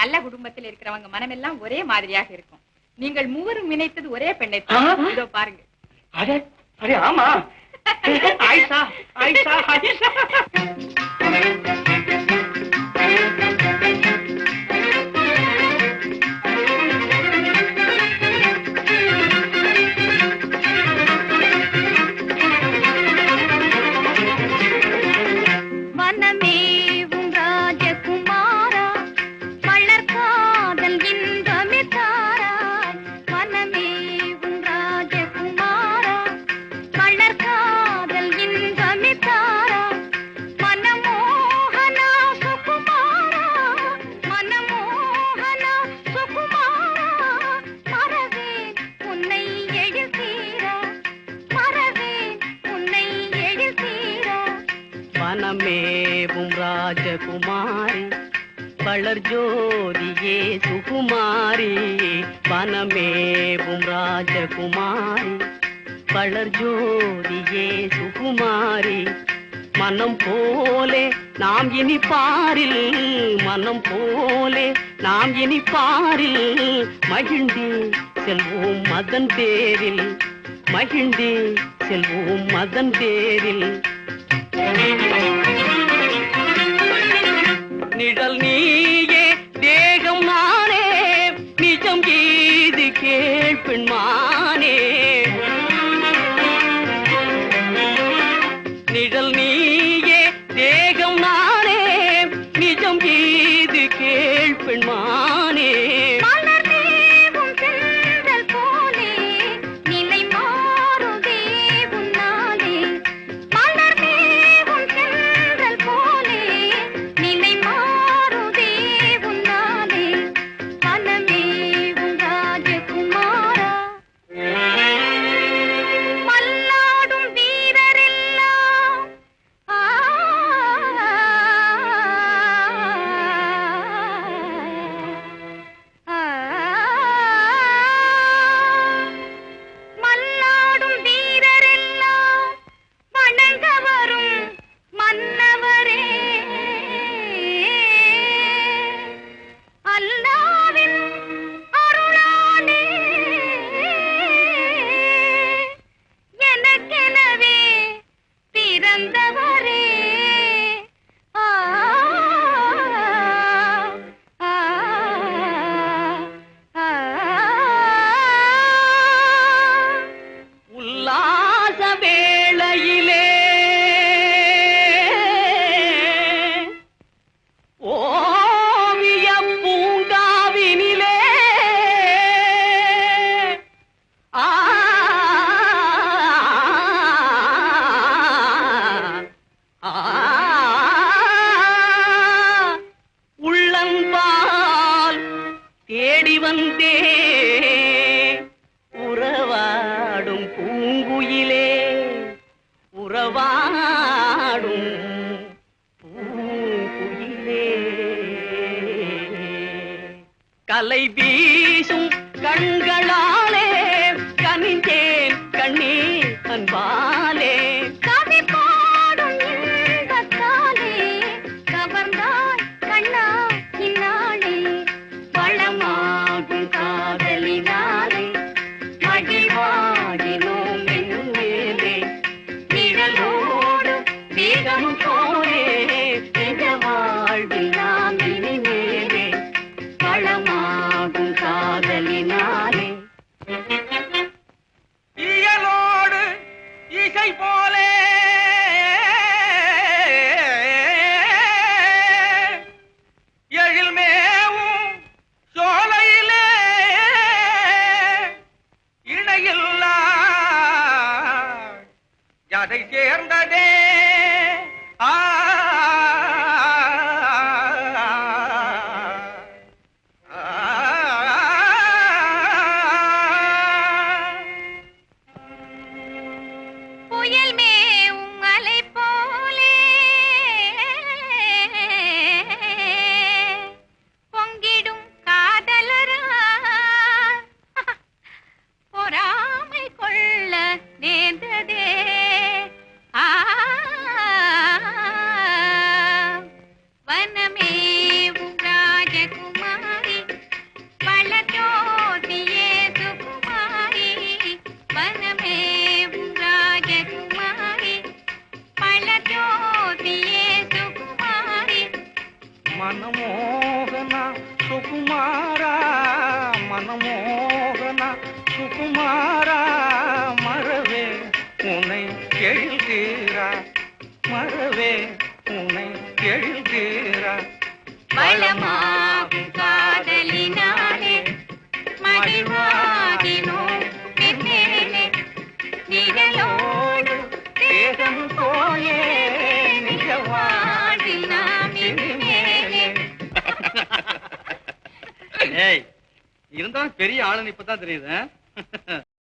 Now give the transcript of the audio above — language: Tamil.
நல்ல குடும்பத்தில் இருக்கிறவங்க மனமெல்லாம் ஒரே மாதிரியாக இருக்கும். நீங்கள் மூவரும் நினைத்தது ஒரே பெண்ணை. இதோ பாருங்க. அரே அரே ஆமா. ஆயிஷா ஆயிஷா ஆயிஷா. வனமேவும் ராஜகுமாரி வளர் ஜோதியே சுகுமாரி. வனமேவும் ராஜகுமாரி வளர் ஜோதியே சுகுமாரி. மனம் போலே நாம் இனி பாரில், மனம் போலே நாம் இனி பாரில் மகிழ்ந்தே செல்வோம் மதன் பேரில், மகிழ்ந்தே செல்வோம் மதன் பேரில். நிழல் நீயே தேகம் நானே நிஜம் கீது கேள்பெண்மானே. நிழல் நீயே தேகம் நானே நிஜம் கீது கேள்பெண்மானே. தேடி வந்தே உறவாடும் பூங்குயிலே, உறவாடும் பூங்குயிலே. கலை வீசும் கண்களாலே கனிந்தேன் கண்ணீர் அன்பாலே. இயலோடு இசை போலே மனமோகனா சுகுமாரா மனமோகனா சுகுமாரா மறவே உன்னை எழுதீரா மறவே உன்னை எழுதீரா வளமாகும் காதலினாலே மகிழ்வாகினோம் வெவ்வேறே நிழலோடு தேகம் போலே நிஜவாழ்வில் நாம் இனிமேலே. ஏய் இருந்தாலும் பெரிய ஆளுன்னு இப்பதான் தெரியுது